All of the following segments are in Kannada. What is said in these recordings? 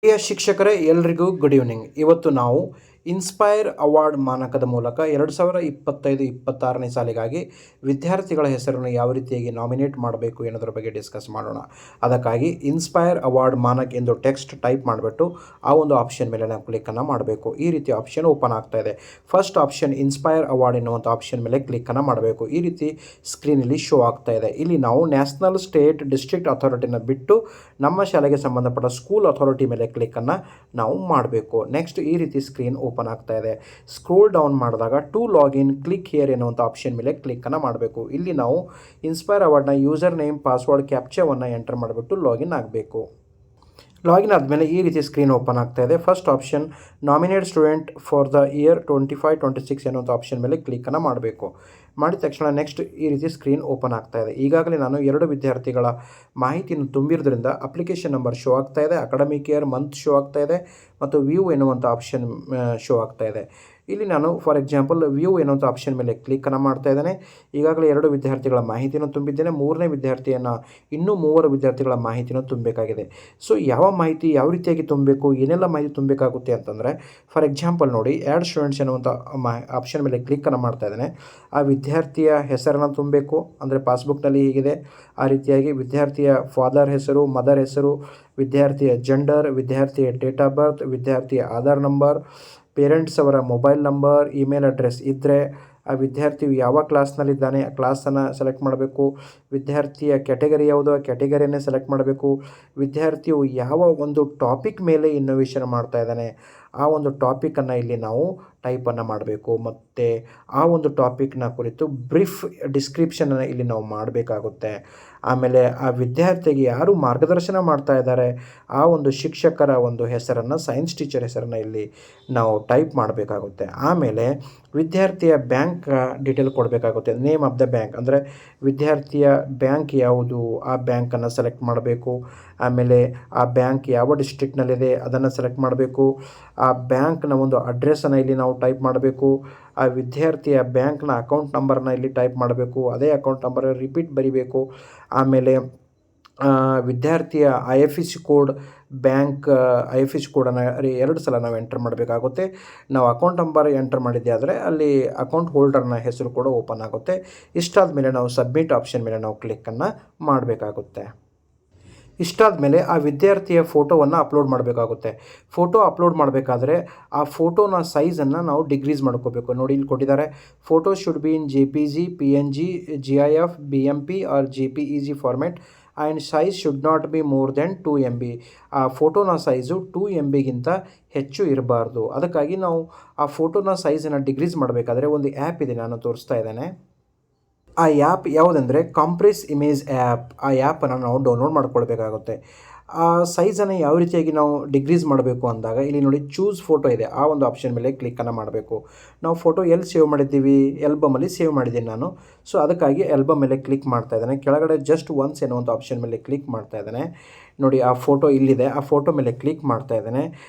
ಪ್ರಿಯ ಶಿಕ್ಷಕರೇ, ಎಲ್ರಿಗೂ ಗುಡ್ ಈವ್ನಿಂಗ್. ಇವತ್ತು ನಾವು ಇನ್ಸ್ಪೈರ್ ಅವಾರ್ಡ್ ಮಾನಕದ ಮೂಲಕ 2025-26ನೇ ಸಾಲಿಗಾಗಿ ವಿದ್ಯಾರ್ಥಿಗಳ ಹೆಸರನ್ನು ಯಾವ ರೀತಿಯಾಗಿ ನಾಮಿನೇಟ್ ಮಾಡಬೇಕು ಎನ್ನುವುದರ ಬಗ್ಗೆ ಡಿಸ್ಕಸ್ ಮಾಡೋಣ. ಅದಕ್ಕಾಗಿ ಇನ್ಸ್ಪೈರ್ ಅವಾರ್ಡ್ ಮಾನಕ್ ಎಂದು ಟೆಕ್ಸ್ಟ್ ಟೈಪ್ ಮಾಡಿಬಿಟ್ಟು ಆ ಒಂದು ಆಪ್ಷನ್ ಮೇಲೆ ನಾವು ಕ್ಲಿಕ್ಕನ್ನು ಮಾಡಬೇಕು. ಈ ರೀತಿ ಆಪ್ಷನ್ ಓಪನ್ ಆಗ್ತಾ ಇದೆ. ಫಸ್ಟ್ ಆಪ್ಷನ್ ಇನ್ಸ್ಪೈರ್ ಅವಾರ್ಡ್ ಎನ್ನುವಂಥ ಆಪ್ಷನ್ ಮೇಲೆ ಕ್ಲಿಕ್ಕನ್ನು ಮಾಡಬೇಕು. ಈ ರೀತಿ ಸ್ಕ್ರೀನಲ್ಲಿ ಶೋ ಆಗ್ತಾ ಇದೆ. ಇಲ್ಲಿ ನಾವು ನ್ಯಾಷನಲ್, ಸ್ಟೇಟ್, ಡಿಸ್ಟ್ರಿಕ್ಟ್ ಅಥಾರಿಟಿನ ಬಿಟ್ಟು ನಮ್ಮ ಶಾಲೆಗೆ ಸಂಬಂಧಪಟ್ಟ ಸ್ಕೂಲ್ ಅಥಾರಿಟಿ ಮೇಲೆ ಕ್ಲಿಕ್ಕನ್ನು ನಾವು ಮಾಡಬೇಕು. ನೆಕ್ಸ್ಟ್ ಈ ರೀತಿ ಸ್ಕ್ರೀನ್ ಓಪನ್ ಆಗ್ತಾ ಇದೆ. ಸ್ಕ್ರೋಲ್ ಡೌನ್ ಮಾಡಿದಾಗ ಟು ಲಾಗಿನ್ ಕ್ಲಿಕ್ ಹಿಯರ್ ಎನ್ನುವಂಥ ಆಪ್ಷನ್ ಮೇಲೆ ಕ್ಲಿಕ್ಕನ್ನು ಮಾಡಬೇಕು. ಇಲ್ಲಿ ನಾವು ಇನ್ಸ್ಪೈರ್ ಅವಾರ್ಡ್ನ ಯೂಸರ್ ನೇಮ್, ಪಾಸ್ವರ್ಡ್, ಕ್ಯಾಪ್ಚಾವನ್ನು ಎಂಟರ್ ಮಾಡಿಬಿಟ್ಟು ಲಾಗಿನ್ ಆಗಬೇಕು. ಲಾಗಿನ್ ಆದಮೇಲೆ ಈ ರೀತಿ ಸ್ಕ್ರೀನ್ ಓಪನ್ ಆಗ್ತಾ ಇದೆ. First option nominate student for the year 25-26 ಎನ್ನುವಂಥ ಆಪ್ಷನ್ ಮೇಲೆ ಕ್ಲಿಕ್ಕನ್ನು ಮಾಡಬೇಕು. ಮಾಡಿದ ತಕ್ಷಣ ನೆಕ್ಸ್ಟ್ ಈ ರೀತಿ ಸ್ಕ್ರೀನ್ ಓಪನ್ ಆಗ್ತಾ ಇದೆ. ಈಗಾಗಲೇ ನಾನು 2 ವಿದ್ಯಾರ್ಥಿಗಳ ಮಾಹಿತಿಯನ್ನು ತುಂಬಿರೋದ್ರಿಂದ ಅಪ್ಲಿಕೇಶನ್ ನಂಬರ್ ಶೋ ಆಗ್ತಾ ಇದೆ, ಅಕಾಡೆಮಿಕ್ ಇಯರ್, ಮಂತ್ ಶೋ ಆಗ್ತಾ ಇದೆ ಮತ್ತು ವ್ಯೂ ಎನ್ನುವಂಥ ಆಪ್ಷನ್ ಶೋ ಆಗ್ತಾ ಇದೆ. ಇಲ್ಲಿ ನಾನು ಫಾರ್ ಎಕ್ಸಾಂಪಲ್ ವ್ಯೂ ಎನ್ನುವಂಥ ಆಪ್ಷನ್ ಮೇಲೆ ಕ್ಲಿಕ್ಕನ್ನು ಮಾಡ್ತಾ ಇದ್ದೇನೆ. ಈಗಾಗಲೇ 2 ವಿದ್ಯಾರ್ಥಿಗಳ ಮಾಹಿತಿಯನ್ನು ತುಂಬಿದ್ದೇನೆ. 3ನೇ ವಿದ್ಯಾರ್ಥಿಯನ್ನು ಇನ್ನೂ 3 ವಿದ್ಯಾರ್ಥಿಗಳ ಮಾಹಿತಿಯನ್ನು ತುಂಬಬೇಕಾಗಿದೆ. ಸೊ ಯಾವ ಮಾಹಿತಿ ಯಾವ ರೀತಿಯಾಗಿ ತುಂಬಬೇಕು, ಏನೆಲ್ಲ ಮಾಹಿತಿ ತುಂಬಬೇಕಾಗುತ್ತೆ ಅಂತಂದರೆ, ಫಾರ್ ಎಕ್ಸಾಂಪಲ್ ನೋಡಿ, ಆ್ಯಡ್ ಸ್ಟೂಡೆಂಟ್ಸ್ ಎನ್ನುವಂಥ ಆಪ್ಷನ್ ಮೇಲೆ ಕ್ಲಿಕ್ಕನ್ನು ಮಾಡ್ತಾ ಇದ್ದೇನೆ. ಆ ವಿದ್ಯಾರ್ಥಿಯ ಹೆಸರನ್ನು ತುಂಬಬೇಕು. ಅಂದರೆ ಪಾಸ್ಬುಕ್ನಲ್ಲಿ ಹೀಗಿದೆ ಆ ರೀತಿಯಾಗಿ ವಿದ್ಯಾರ್ಥಿಯ ಫಾದರ್ ಹೆಸರು, ಮದರ್ ಹೆಸರು, ವಿದ್ಯಾರ್ಥಿಯ ಜೆಂಡರ್, ವಿದ್ಯಾರ್ಥಿಯ ಡೇಟ್ ಆಫ್ ಬರ್ತ್, ವಿದ್ಯಾರ್ಥಿಯ ಆಧಾರ್ ನಂಬರ್, ಪೇರೆಂಟ್ಸ್ ಅವರ ಮೊಬೈಲ್ ನಂಬರ್, ಇಮೇಲ್ ಅಡ್ರೆಸ್ ಇದ್ದರೆ, ಆ ವಿದ್ಯಾರ್ಥಿಯು ಯಾವ ಕ್ಲಾಸ್ನಲ್ಲಿದ್ದಾನೆ ಆ ಕ್ಲಾಸನ್ನು ಸೆಲೆಕ್ಟ್ ಮಾಡಬೇಕು. ವಿದ್ಯಾರ್ಥಿಯ ಕ್ಯಾಟಗರಿ ಯಾವುದು ಆ ಕ್ಯಾಟಗರಿಯನ್ನೇ ಸೆಲೆಕ್ಟ್ ಮಾಡಬೇಕು. ವಿದ್ಯಾರ್ಥಿಯು ಯಾವ ಒಂದು ಟಾಪಿಕ್ ಮೇಲೆ ಇನ್ನೋವೇಷನ್ ಮಾಡ್ತಾ ಇದ್ದಾನೆ ಆ ಒಂದು ಟಾಪಿಕನ್ನು ಇಲ್ಲಿ ನಾವು ಟೈಪನ್ನು ಮಾಡಬೇಕು. ಮತ್ತು ಆ ಒಂದು ಟಾಪಿಕ್ನ ಕುರಿತು ಬ್ರೀಫ್ ಡಿಸ್ಕ್ರಿಪ್ಷನನ್ನು ಇಲ್ಲಿ ನಾವು ಮಾಡಬೇಕಾಗುತ್ತೆ. ಆಮೇಲೆ ಆ ವಿದ್ಯಾರ್ಥಿಗೆ ಯಾರು ಮಾರ್ಗದರ್ಶನ ಮಾಡ್ತಾ ಇದ್ದಾರೆ ಆ ಒಂದು ಶಿಕ್ಷಕರ ಒಂದು ಹೆಸರನ್ನು, ಸೈನ್ಸ್ ಟೀಚರ್ ಹೆಸರನ್ನು ಇಲ್ಲಿ ನಾವು ಟೈಪ್ ಮಾಡಬೇಕಾಗುತ್ತೆ. ಆಮೇಲೆ ವಿದ್ಯಾರ್ಥಿಯ ಬ್ಯಾಂಕ್ ಡೀಟೇಲ್ ಕೊಡಬೇಕಾಗುತ್ತೆ. ನೇಮ್ ಆಫ್ ದ ಬ್ಯಾಂಕ್ ಅಂದರೆ ವಿದ್ಯಾರ್ಥಿಯ ಬ್ಯಾಂಕ್ ಯಾವುದು ಆ ಬ್ಯಾಂಕನ್ನು ಸೆಲೆಕ್ಟ್ ಮಾಡಬೇಕು. ಆಮೇಲೆ ಆ ಬ್ಯಾಂಕ್ ಯಾವ ಡಿಸ್ಟ್ರಿಕ್ಟ್ನಲ್ಲಿದೆ ಅದನ್ನು ಸೆಲೆಕ್ಟ್ ಮಾಡಬೇಕು. ಆ ಬ್ಯಾಂಕ್ನ ಒಂದು ಅಡ್ರೆಸ್ಸನ್ನು ಇಲ್ಲಿ ನಾವು ಟೈಪ್ ಮಾಡಬೇಕು. ಆ ವಿದ್ಯಾರ್ಥಿಯ ಬ್ಯಾಂಕ್ನ ಅಕೌಂಟ್ ನಂಬರ್ನ ಇಲ್ಲಿ ಟೈಪ್ ಮಾಡಬೇಕು. ಅದೇ ಅಕೌಂಟ್ ನಂಬರ್ ರಿಪೀಟ್ ಬರಿಬೇಕು. ಆಮೇಲೆ ವಿದ್ಯಾರ್ಥಿಯ IFSC ಕೋಡ್, ಬ್ಯಾಂಕ್ IFSC ಕೋಡನ್ನು 2 ಸಲ ನಾವು ಎಂಟರ್ ಮಾಡಬೇಕಾಗುತ್ತೆ. ನಾವು ಅಕೌಂಟ್ ನಂಬರ್ ಎಂಟರ್ ಮಾಡಿದ್ದೆ ಆದರೆ ಅಲ್ಲಿ ಅಕೌಂಟ್ ಹೋಲ್ಡರ್ನ ಹೆಸರು ಕೂಡ ಓಪನ್ ಆಗುತ್ತೆ. ಇಷ್ಟಾದ ಮೇಲೆ ನಾವು ಸಬ್ಮಿಟ್ ಆಪ್ಷನ್ ಮೇಲೆ ನಾವು ಕ್ಲಿಕ್ಕನ್ನು ಮಾಡಬೇಕಾಗುತ್ತೆ. ಇಷ್ಟಾದ ಮೇಲೆ ಆ ವಿದ್ಯಾರ್ಥಿಯ ಫೋಟೋವನ್ನು ಅಪ್ಲೋಡ್ ಮಾಡಬೇಕಾಗುತ್ತೆ. ಫೋಟೋ ಅಪ್ಲೋಡ್ ಮಾಡಬೇಕಾದ್ರೆ ಆ ಫೋಟೋನ ಸೈಜನ್ನು ನಾವು ಡಿಕ್ರೀಸ್ ಮಾಡ್ಕೋಬೇಕು. ನೋಡಿ ಇಲ್ಲಿ ಕೊಟ್ಟಿದ್ದಾರೆ, photo should be in JPG, PNG, GIF, BMP or JPEG format and size should not be more than 2 MB. ಆ ಫೋಟೋನ ಸೈಜು 2 MBಗಿಂತ ಹೆಚ್ಚು ಇರಬಾರ್ದು. ಅದಕ್ಕಾಗಿ ನಾವು ಆ ಫೋಟೋನ ಸೈಜನ್ನು ಡಿಕ್ರೀಸ್ ಮಾಡಬೇಕಾದ್ರೆ ಒಂದು ಆ್ಯಪ್ ಇದೆ, ನಾನು ತೋರಿಸ್ತಾ ಇದ್ದೇನೆ. ಆ ಆ್ಯಪ್ ಯಾವುದಂದರೆ ಕಾಂಪ್ರೆಸ್ ಇಮೇಜ್ ಆ್ಯಪ್. ಆ ಆ್ಯಪನ್ನು ನಾವು ಡೌನ್ಲೋಡ್ ಮಾಡ್ಕೊಳ್ಬೇಕಾಗುತ್ತೆ. ಆ ಸೈಜನ್ನು ಯಾವ ರೀತಿಯಾಗಿ ನಾವು ಡಿಕ್ರೀಸ್ ಮಾಡಬೇಕು ಅಂದಾಗ ಇಲ್ಲಿ ನೋಡಿ ಚೂಸ್ ಫೋಟೋ ಇದೆ, ಆ ಒಂದು ಆಪ್ಷನ್ ಮೇಲೆ ಕ್ಲಿಕ್ಕನ್ನು ಮಾಡಬೇಕು. ನಾವು ಫೋಟೋ ಎಲ್ಲಿ ಸೇವ್ ಮಾಡಿದ್ದೀವಿ, ಆಲ್ಬಮಲ್ಲಿ ಸೇವ್ ಮಾಡಿದ್ದೀನಿ ನಾನು. ಸೊ ಅದಕ್ಕಾಗಿ ಆಲ್ಬಮ್ ಮೇಲೆ ಕ್ಲಿಕ್ ಮಾಡ್ತಾ ಇದ್ದೇನೆ. ಕೆಳಗಡೆ ಜಸ್ಟ್ ಒನ್ಸ್ ಎನ್ನುವಂಥ ಆಪ್ಷನ್ ಮೇಲೆ ಕ್ಲಿಕ್ ಮಾಡ್ತಾ ಇದ್ದೇನೆ. ನೋಡಿ ಆ ಫೋಟೋ ಇಲ್ಲಿದೆ, ಆ ಫೋಟೋ ಮೇಲೆ ಕ್ಲಿಕ್ ಮಾಡ್ತಾ ಇದ್ದೇನೆ.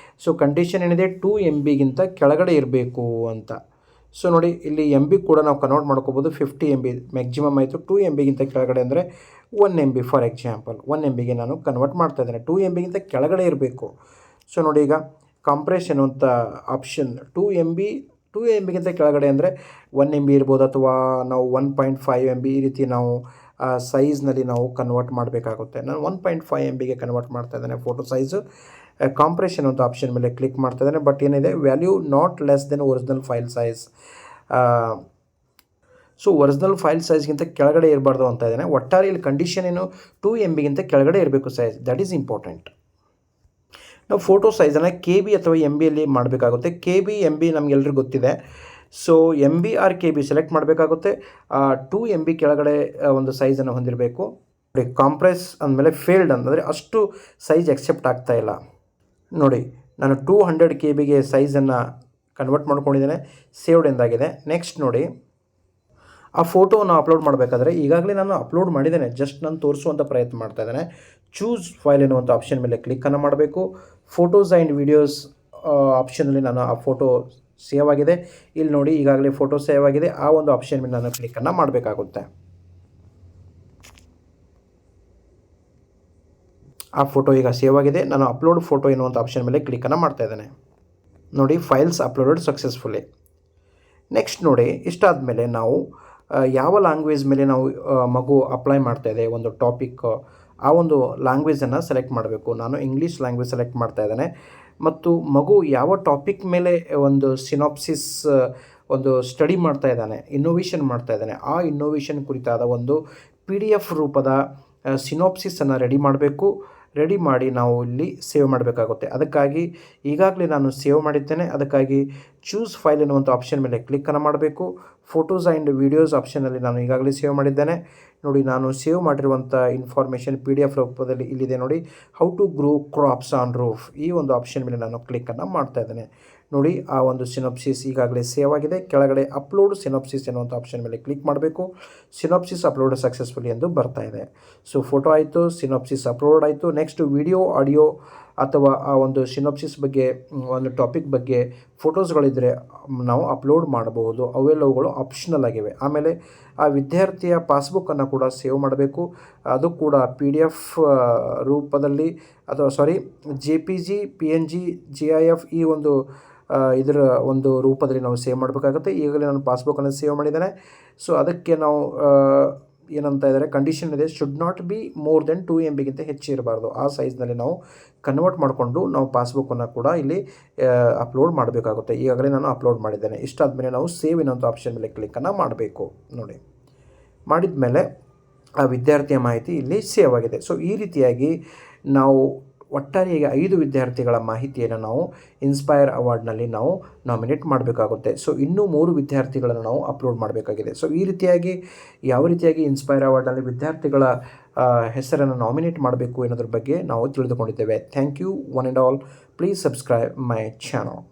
ಸೊ ಕಂಡೀಷನ್ ಏನಿದೆ 2 MBಗಿಂತ ಕೆಳಗಡೆ ಇರಬೇಕು ಅಂತ. ಸೊ ನೋಡಿ ಇಲ್ಲಿ MB ಕೂಡ ನಾವು ಕನ್ವರ್ಟ್ ಮಾಡ್ಕೋಬೋದು. 50 MB ಮ್ಯಾಕ್ಸಿಮಮ್ ಆಯಿತು. 2 MBಗಿಂತ ಕೆಳಗಡೆ ಅಂದರೆ 1 MB. ಫಾರ್ ಎಕ್ಸಾಂಪಲ್ 1 MBಗೆ ನಾನು ಕನ್ವರ್ಟ್ ಮಾಡ್ತಾ ಇದ್ದೇನೆ. 2 MBಗಿಂತ ಕೆಳಗಡೆ ಇರಬೇಕು. ಸೊ ನೋಡಿ ಈಗ ಕಾಂಪ್ರೆಸ್ ಎನ್ನುವಂಥ ಆಪ್ಷನ್ 2 MBಗಿಂತ ಕೆಳಗಡೆ ಅಂದರೆ 1 MB ಇರ್ಬೋದು, ಅಥವಾ ನಾವು 1.5 MB ಈ ರೀತಿ ನಾವು ಸೈಜ್ನಲ್ಲಿ ನಾವು ಕನ್ವರ್ಟ್ ಮಾಡಬೇಕಾಗುತ್ತೆ. ನಾನು 1.5 MBಗೆ ಕನ್ವರ್ಟ್ ಮಾಡ್ತಾ ಇದ್ದೇನೆ ಫೋಟೋ ಸೈಜು. ಕಾಂಪ್ರೆಷನ್ ಅಂತ ಆಪ್ಷನ್ ಮೇಲೆ ಕ್ಲಿಕ್ ಮಾಡ್ತಾ ಇದ್ದೇನೆ. ಬಟ್ ಏನಿದೆ, value not less than original file size. So original file ಸೈಜ್ಗಿಂತ ಕೆಳಗಡೆ ಇರಬಾರ್ದು ಅಂತ ಇದ್ದೇನೆ. ಒಟ್ಟಾರೆ ಇಲ್ಲಿ ಕಂಡೀಷನ್ ಏನು, 2 MBಗಿಂತ ಕೆಳಗಡೆ ಇರಬೇಕು ಸೈಜ್. That is important. ನಾವು ಫೋಟೋ ಸೈಜನ್ನು KB ಅಥವಾ MBಯಲ್ಲಿ ಮಾಡಬೇಕಾಗುತ್ತೆ. KB MB ನಮಗೆಲ್ಲರಿಗೂ ಗೊತ್ತಿದೆ. So MB or KB select ಮಾಡಬೇಕಾಗುತ್ತೆ. 2 MB ಕೆಳಗಡೆ ಒಂದು ಸೈಜನ್ನು ಹೊಂದಿರಬೇಕು. ಕಾಂಪ್ರೆಸ್ ಅಂದಮೇಲೆ ಫೇಲ್ಡ್ ಅಂತಂದರೆ ಅಷ್ಟು ಸೈಜ್ ಎಕ್ಸೆಪ್ಟ್ ಆಗ್ತಾ ಇಲ್ಲ. ನೋಡಿ ನಾನು 200 KBಗೆ ಸೈಜನ್ನು ಕನ್ವರ್ಟ್ ಮಾಡ್ಕೊಂಡಿದ್ದೇನೆ. ಸೇವ್ಡ್ ಎಂದಾಗಿದೆ. ನೆಕ್ಸ್ಟ್ ನೋಡಿ, ಆ ಫೋಟೋವನ್ನು ಅಪ್ಲೋಡ್ ಮಾಡಬೇಕಾದ್ರೆ ಈಗಾಗಲೇ ನಾನು ಅಪ್ಲೋಡ್ ಮಾಡಿದ್ದೇನೆ, ಜಸ್ಟ್ ನಾನು ತೋರಿಸುವಂಥ ಪ್ರಯತ್ನ ಮಾಡ್ತಾ ಇದ್ದೇನೆ. ಚೂಸ್ ಫೈಲ್ ಎನ್ನುವಂಥ ಆಪ್ಷನ್ ಮೇಲೆ ಕ್ಲಿಕ್ಕನ್ನು ಮಾಡಬೇಕು. ಫೋಟೋಸ್ ಆ್ಯಂಡ್ ವೀಡಿಯೋಸ್ ಆಪ್ಷನಲ್ಲಿ ನಾನು ಆ ಫೋಟೋ ಸೇವ್ ಆಗಿದೆ. ಇಲ್ಲಿ ನೋಡಿ ಈಗಾಗಲೇ ಫೋಟೋ ಸೇವ್ ಆಗಿದೆ. ಆ ಒಂದು ಆಪ್ಷನ್ ಮೇಲೆ ನಾನು ಕ್ಲಿಕ್ಕನ್ನು ಮಾಡಬೇಕಾಗುತ್ತೆ. ಆ ಫೋಟೋ ಈಗ ಸೇವ್ ಆಗಿದೆ. ನಾನು ಅಪ್ಲೋಡ್ ಫೋಟೋ ಎನ್ನುವಂಥ ಆಪ್ಷನ್ ಮೇಲೆ ಕ್ಲಿಕ್ಕನ್ನು ಮಾಡ್ತಾ ಇದ್ದೇನೆ. ನೋಡಿ, ಫೈಲ್ಸ್ ಅಪ್ಲೋಡೆಡ್ ಸಕ್ಸಸ್ಫುಲಿ. ನೆಕ್ಸ್ಟ್ ನೋಡಿ, ಇಷ್ಟಾದ ಮೇಲೆ ನಾವು ಯಾವ ಲ್ಯಾಂಗ್ವೇಜ್ ಮೇಲೆ ನಾವು ಮಗು ಅಪ್ಲೈ ಮಾಡ್ತಾಯಿದೆ ಒಂದು ಟಾಪಿಕ್, ಆ ಒಂದು ಲ್ಯಾಂಗ್ವೇಜನ್ನು ಸೆಲೆಕ್ಟ್ ಮಾಡಬೇಕು. ನಾನು ಇಂಗ್ಲೀಷ್ ಲ್ಯಾಂಗ್ವೇಜ್ ಸೆಲೆಕ್ಟ್ ಮಾಡ್ತಾ ಇದ್ದೇನೆ. ಮತ್ತು ಮಗು ಯಾವ ಟಾಪಿಕ್ ಮೇಲೆ ಒಂದು ಸಿನಾಪ್ಸಿಸ್ ಒಂದು ಸ್ಟಡಿ ಮಾಡ್ತಾ ಇದ್ದಾನೆ, ಇನ್ನೋವೇಷನ್ ಮಾಡ್ತಾ ಇದ್ದಾನೆ, ಆ ಇನ್ನೋವೇಷನ್ ಕುರಿತಾದ ಒಂದು PDF ರೂಪದ ಸಿನಾಪ್ಸಿಸನ್ನು ರೆಡಿ ಮಾಡಬೇಕು. ರೆಡಿ ಮಾಡಿ ನಾವು ಇಲ್ಲಿ ಸೇವ್ ಮಾಡಬೇಕಾಗುತ್ತೆ. ಅದಕ್ಕಾಗಿ ಈಗಾಗಲೇ ನಾನು ಸೇವ್ ಮಾಡಿದ್ದೇನೆ. ಅದಕ್ಕಾಗಿ ಚೂಸ್ ಫೈಲ್ ಎನ್ನುವಂಥ ಆಪ್ಷನ್ ಮೇಲೆ ಕ್ಲಿಕ್ಕನ್ನು ಮಾಡಬೇಕು. ಫೋಟೋಸ್ ಆ್ಯಂಡ್ ವೀಡಿಯೋಸ್ ಆಪ್ಷನಲ್ಲಿ ನಾನು ಈಗಾಗಲೇ ಸೇವ್ ಮಾಡಿದ್ದೇನೆ. ನೋಡಿ, ನಾನು ಸೇವ್ ಮಾಡಿರುವಂಥ ಇನ್ಫಾರ್ಮೇಷನ್ PDF ರೂಪದಲ್ಲಿ ಇಲ್ಲಿದೆ ನೋಡಿ. How to grow crops on roof, ಈ ಒಂದು ಆಪ್ಷನ್ ಮೇಲೆ ನಾನು ಕ್ಲಿಕ್ಕನ್ನು ಮಾಡ್ತಾ ಇದ್ದೇನೆ. ನೋಡಿ, ಆ ಒಂದು ಸಿನಾಪ್ಸಿಸ್ ಈಗಾಗಲೇ ಸೇವ್ ಆಗಿದೆ. ಕೆಳಗಡೆ ಅಪ್ಲೋಡ್ ಸಿನಾಪ್ಸಿಸ್ ಎನ್ನುವಂಥ ಆಪ್ಷನ್ ಮೇಲೆ ಕ್ಲಿಕ್ ಮಾಡಬೇಕು. ಸಿನಾಪ್ಸಿಸ್ ಅಪ್ಲೋಡ್ ಸಕ್ಸಸ್ಫುಲಿ ಎಂದು ಬರ್ತಾ ಇದೆ. ಸೊ ಫೋಟೋ ಆಯಿತು, ಸಿನಾಪ್ಸಿಸ್ ಅಪ್ಲೋಡ್ ಆಯಿತು. ನೆಕ್ಸ್ಟ್ ವಿಡಿಯೋ, ಆಡಿಯೋ ಅಥವಾ ಆ ಒಂದು ಸಿನಾಪ್ಸಿಸ್ ಬಗ್ಗೆ, ಒಂದು ಟಾಪಿಕ್ ಬಗ್ಗೆ ಫೋಟೋಸ್ಗಳಿದ್ದರೆ ನಾವು ಅಪ್ಲೋಡ್ ಮಾಡಬಹುದು. ಅವೆಲ್ಲವುಗಳು ಆಪ್ಷನಲ್ ಆಗಿವೆ. ಆಮೇಲೆ ಆ ವಿದ್ಯಾರ್ಥಿಯ ಪಾಸ್ಬುಕ್ಕನ್ನು ಕೂಡ ಸೇವ್ ಮಾಡಬೇಕು. ಅದು ಕೂಡ PDF ರೂಪದಲ್ಲಿ ಅಥವಾ JPG, PNG, GIF ಈ ಒಂದು ಇದರ ಒಂದು ರೂಪದಲ್ಲಿ ನಾವು ಸೇವ್ ಮಾಡಬೇಕಾಗುತ್ತೆ. ಈಗಲೇ ನಾನು ಪಾಸ್ಬುಕ್ಕನ್ನು ಸೇವ್ ಮಾಡಿದ್ದೇನೆ. ಸೊ ಅದಕ್ಕೆ ನಾವು ಏನಂತ ಇದ್ದಾರೆ, ಕಂಡೀಷನ್ ಇದೆ, should not be more than 2 MB ಹೆಚ್ಚಿರಬಾರ್ದು. ಆ ಸೈಜ್ನಲ್ಲಿ ನಾವು ಕನ್ವರ್ಟ್ ಮಾಡಿಕೊಂಡು ನಾವು ಪಾಸ್ಬುಕ್ಕನ್ನು ಕೂಡ ಇಲ್ಲಿ ಅಪ್ಲೋಡ್ ಮಾಡಬೇಕಾಗುತ್ತೆ. ಈಗಾಗಲೇ ನಾನು ಅಪ್ಲೋಡ್ ಮಾಡಿದ್ದೇನೆ. ಇಷ್ಟಾದ ಮೇಲೆ ನಾವು ಸೇವ್ ಇನ್ನೊಂದು ಆಪ್ಷನ್ ಮೇಲೆ ಕ್ಲಿಕ್ಕನ್ನು ಮಾಡಬೇಕು. ನೋಡಿ, ಮಾಡಿದ ಮೇಲೆ ಆ ವಿದ್ಯಾರ್ಥಿಯ ಮಾಹಿತಿ ಇಲ್ಲಿ ಸೇವ್ ಆಗಿದೆ. ಸೊ ಈ ರೀತಿಯಾಗಿ ನಾವು ಒಟ್ಟಾರೆಯಾಗಿ 5 ವಿದ್ಯಾರ್ಥಿಗಳ ಮಾಹಿತಿಯನ್ನು ನಾವು ಇನ್ಸ್ಪೈರ್ ಅವಾರ್ಡ್ನಲ್ಲಿ ನಾವು ನಾಮಿನೇಟ್ ಮಾಡಬೇಕಾಗುತ್ತೆ. ಸೊ ಇನ್ನೂ 3 ವಿದ್ಯಾರ್ಥಿಗಳನ್ನು ನಾವು ಅಪ್ಲೋಡ್ ಮಾಡಬೇಕಾಗಿದೆ. ಸೊ ಈ ರೀತಿಯಾಗಿ ಯಾವ ರೀತಿಯಾಗಿ ಇನ್ಸ್ಪೈರ್ ಅವಾರ್ಡ್ನಲ್ಲಿ ವಿದ್ಯಾರ್ಥಿಗಳ ಹೆಸರನ್ನು ನಾಮಿನೇಟ್ ಮಾಡಬೇಕು ಎನ್ನುವುದ್ರ ಬಗ್ಗೆ ನಾವು ತಿಳಿದುಕೊಂಡಿದ್ದೇವೆ. Thank you one and all. Please subscribe my channel.